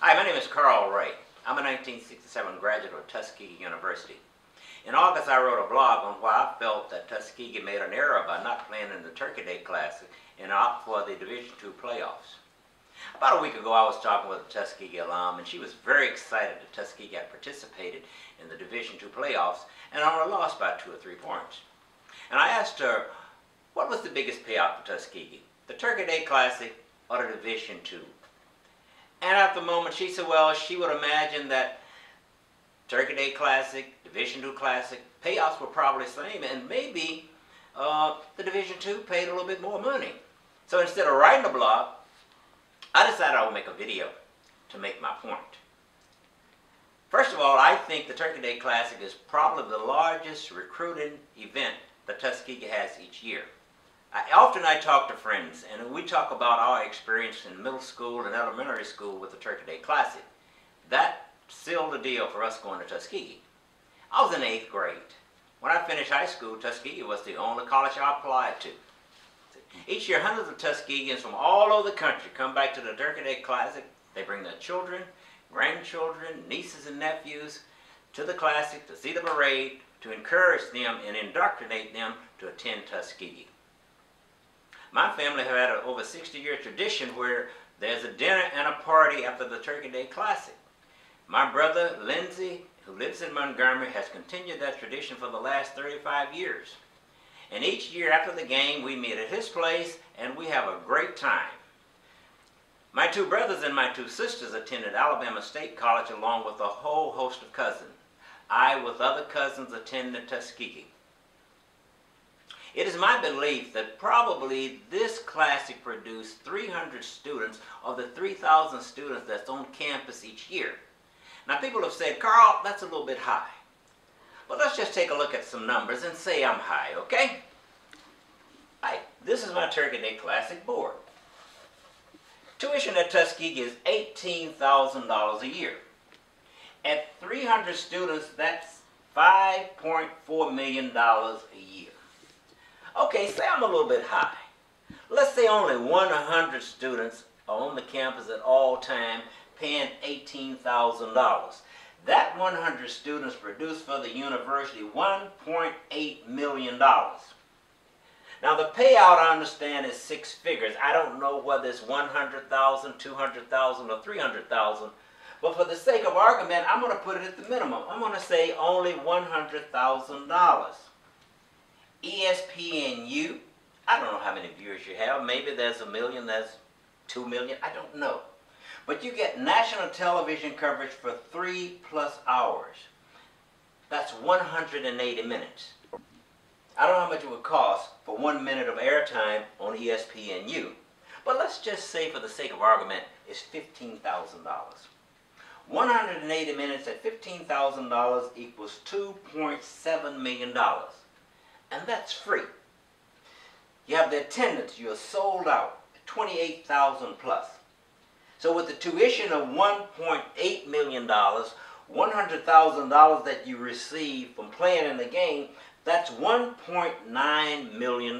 Hi, my name is Carl Ray. I'm a 1967 graduate of Tuskegee University. In August, I wrote a blog on why I felt that Tuskegee made an error by not playing in the Turkey Day Classic and opt for the Division II playoffs. About a week ago, I was talking with a Tuskegee alum, and she was very excited that Tuskegee had participated in the Division II playoffs and only lost by 2 or 3 points. And I asked her, what was the biggest payout for Tuskegee, the Turkey Day Classic or the Division II? And after a moment, she said, well, she would imagine that Turkey Day Classic, Division II Classic, payouts were probably the same, and maybe the Division II paid a little bit more money. So instead of writing a blog, I decided I would make a video to make my point. First of all, I think the Turkey Day Classic is probably the largest recruiting event that Tuskegee has each year. Often I talk to friends, and we talk about our experience in middle school and elementary school with the Turkey Day Classic. That sealed the deal for us going to Tuskegee. I was in 8th grade. When I finished high school, Tuskegee was the only college I applied to. Each year, hundreds of Tuskegeans from all over the country come back to the Turkey Day Classic. They bring their children, grandchildren, nieces and nephews to the Classic to see the parade, to encourage them and indoctrinate them to attend Tuskegee. My family have had an over 60-year tradition where there's a dinner and a party after the Turkey Day Classic. My brother, Lindsay, who lives in Montgomery, has continued that tradition for the last 35 years. And each year after the game, we meet at his place and we have a great time. My 2 brothers and my 2 sisters attended Alabama State College along with a whole host of cousins. I, with other cousins, attended Tuskegee. It is my belief that probably this classic produced 300 students of the 3,000 students that's on campus each year. Now people have said, Carl, that's a little bit high. But let's just take a look at some numbers and say I'm high, okay? This is my Turkey Day Classic board. Tuition at Tuskegee is $18,000 a year. At 300 students, that's $5.4 million a year. Okay, say I'm a little bit high. Let's say only 100 students are on the campus at all time paying $18,000. That 100 students produced for the university $1.8 million. Now the payout, I understand, is 6 figures. I don't know whether it's 100,000, 200,000, or 300,000. But for the sake of argument, I'm going to put it at the minimum. I'm going to say only $100,000. ESPNU, I don't know how many viewers you have. Maybe there's 1 million, there's 2 million, I don't know. But you get national television coverage for 3+ hours. That's 180 minutes. I don't know how much it would cost for 1 minute of airtime on ESPNU. But let's just say, for the sake of argument, it's $15,000. 180 minutes at $15,000 equals $2.7 million. And that's free. You have the attendance, you're sold out, 28,000 plus. So with the tuition of $1.8 million, $100,000 that you receive from playing in the game, that's $1.9 million.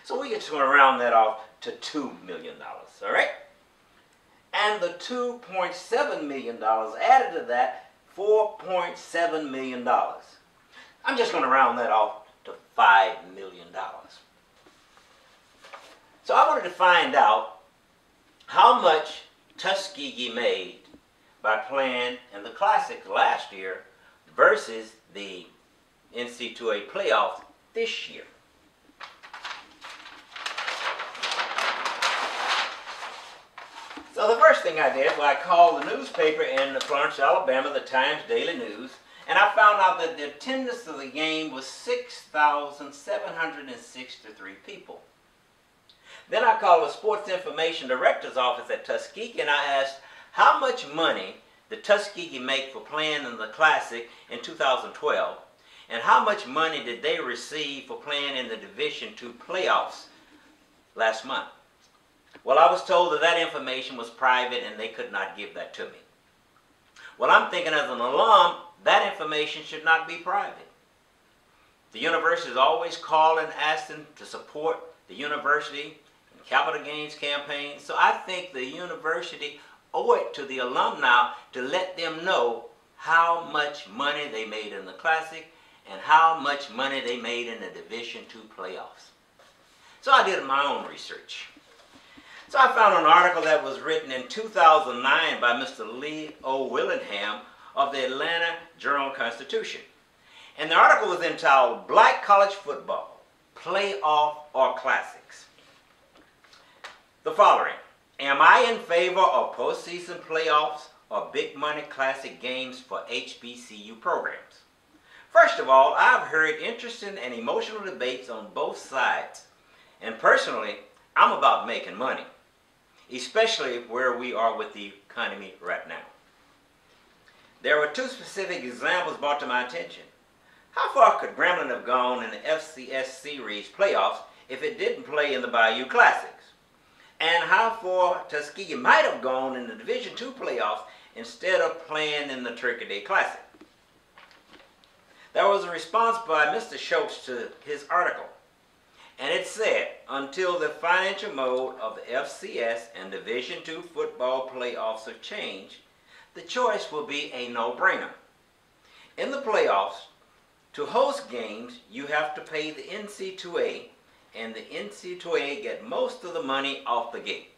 So we can turn around that off to $2 million, all right? And the $2.7 million added to that, $4.7 million. I'm just going to round that off to $5 million. So I wanted to find out how much Tuskegee made by playing in the Classic last year versus the NC2A playoffs this year. So the first thing I did was I called the newspaper in Florence, Alabama, the Times Daily News, and I found out that the attendance of the game was 6,763 people. Then I called the Sports Information Director's office at Tuskegee and I asked, how much money did Tuskegee make for playing in the Classic in 2012? And how much money did they receive for playing in the Division II playoffs last month? Well, I was told that that information was private and they could not give that to me. Well, I'm thinking as an alum, that information should not be private. The university is always calling, asking to support the university in capital gains campaigns. So I think the university owe it to the alumni to let them know how much money they made in the Classic and how much money they made in the Division II playoffs. So I did my own research. So I found an article that was written in 2009 by Mr. Lee O. Willingham of the Atlanta Journal-Constitution. And the article was entitled, Black College Football, Playoff or Classics. The following: am I in favor of postseason playoffs or big money classic games for HBCU programs? First of all, I've heard interesting and emotional debates on both sides. And personally, I'm about making money, especially where we are with the economy right now. There were two specific examples brought to my attention. How far could Grambling have gone in the FCS Series playoffs if it didn't play in the Bayou Classics? And how far Tuskegee might have gone in the Division II playoffs instead of playing in the Turkey Day Classic? There was a response by Mr. Schultz to his article, and it said, until the financial mode of the FCS and Division II football playoffs have changed, the choice will be a no-brainer. In the playoffs, to host games, you have to pay the NC2A, and the NC2A get most of the money off the gate.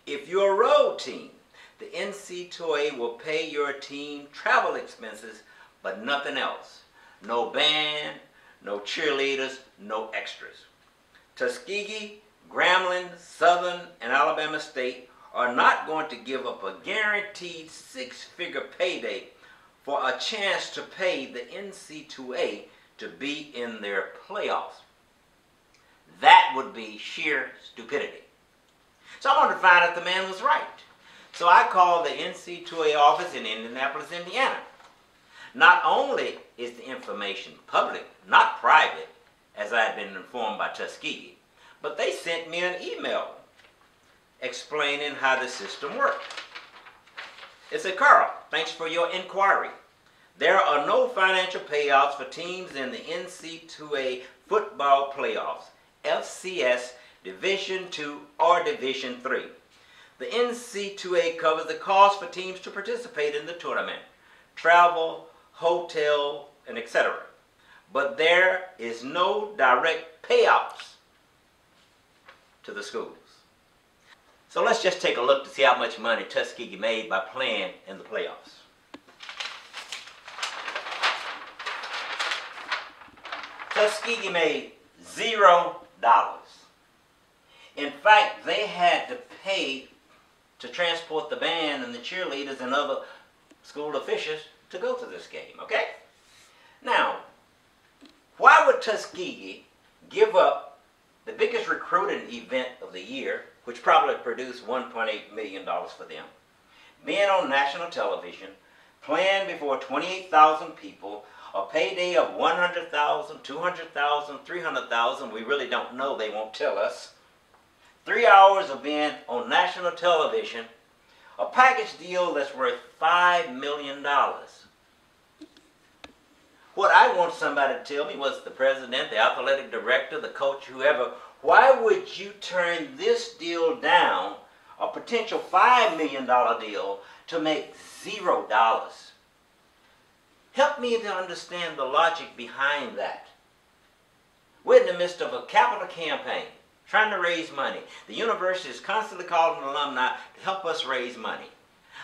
If you're a road team, the NC2A will pay your team travel expenses, but nothing else. No band, no cheerleaders, no extras. Tuskegee, Grambling, Southern, and Alabama State are not going to give up a guaranteed six-figure payday for a chance to pay the NC2A to be in their playoffs. That would be sheer stupidity. So I wanted to find out if the man was right. So I called the NC2A office in Indianapolis, Indiana. Not only is the information public, not private, as I had been informed by Tuskegee, but they sent me an email explaining how the system worked. It said, Carl, thanks for your inquiry. There are no financial payouts for teams in the NC2A football playoffs, FCS, Division II, or Division III. The NC2A covers the cost for teams to participate in the tournament, travel, hotel, and etc. But there is no direct payouts to the schools. So let's just take a look to see how much money Tuskegee made by playing in the playoffs. Tuskegee made $0. In fact, they had to pay to transport the band and the cheerleaders and other school officials to go to this game, okay? Now, why would Tuskegee give up the biggest recruiting event of the year, which probably produced $1.8 million for them, being on national television, playing before 28,000 people, a payday of $100,000, $200,000, $300,000, we really don't know, they won't tell us, 3 hours of being on national television, a package deal that's worth $5 million. What I want somebody to tell me was the president, the athletic director, the coach, whoever, why would you turn this deal down, a potential $5 million deal, to make $0? Help me to understand the logic behind that. We're in the midst of a capital campaign, trying to raise money. The university is constantly calling alumni to help us raise money.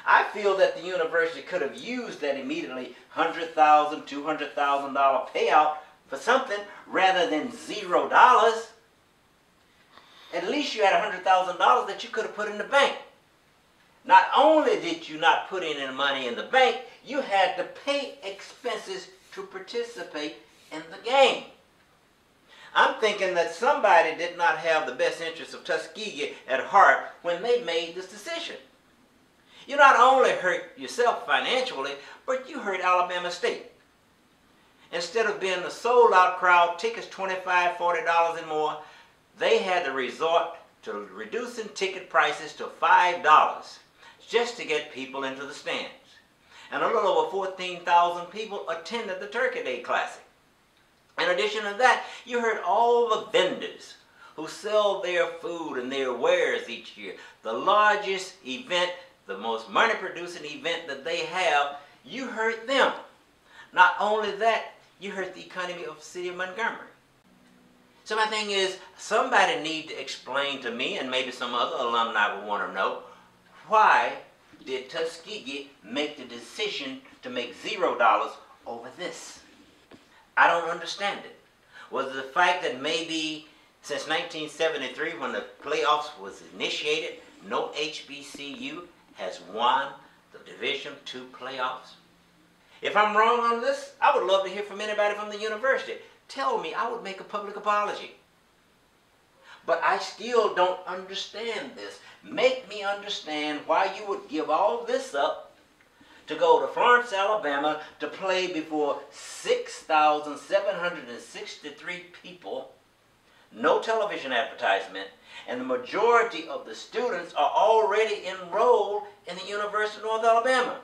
I feel that the university could have used that immediately $100,000, $200,000 payout for something rather than $0. At least you had $100,000 that you could have put in the bank. Not only did you not put any money in the bank, you had to pay expenses to participate in the game. I'm thinking that somebody did not have the best interests of Tuskegee at heart when they made this decision. You not only hurt yourself financially, but you hurt Alabama State. Instead of being a sold-out crowd, tickets $25, $40 and more, they had to resort to reducing ticket prices to $5 just to get people into the stands. And a little over 14,000 people attended the Turkey Day Classic. In addition to that, you heard all the vendors who sell their food and their wares each year. The largest event the most money-producing event that they have, you hurt them. Not only that, you hurt the economy of the city of Montgomery. So my thing is, somebody need to explain to me, and maybe some other alumni will want to know, why did Tuskegee make the decision to make $0 over this? I don't understand it. Was it the fact that maybe since 1973, when the playoffs was initiated, no HBCU has won the Division II playoffs? If I'm wrong on this, I would love to hear from anybody from the university. Tell me, I would make a public apology. But I still don't understand this. Make me understand why you would give all this up to go to Florence, Alabama to play before 6,763 people, no television advertisement, and the majority of the students are already enrolled in the University of North Alabama.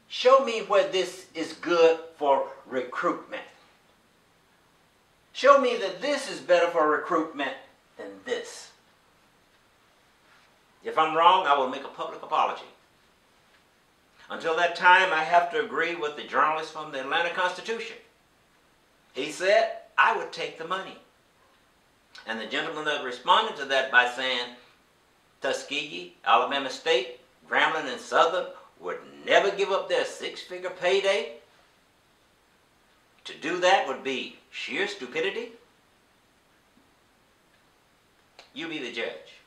Show me where this is good for recruitment. Show me that this is better for recruitment than this. If I'm wrong, I will make a public apology. Until that time, I have to agree with the journalist from the Atlanta Constitution. He said, I would take the money. And the gentleman that responded to that by saying, Tuskegee, Alabama State, Grambling, and Southern would never give up their six-figure payday. To do that would be sheer stupidity. You be the judge.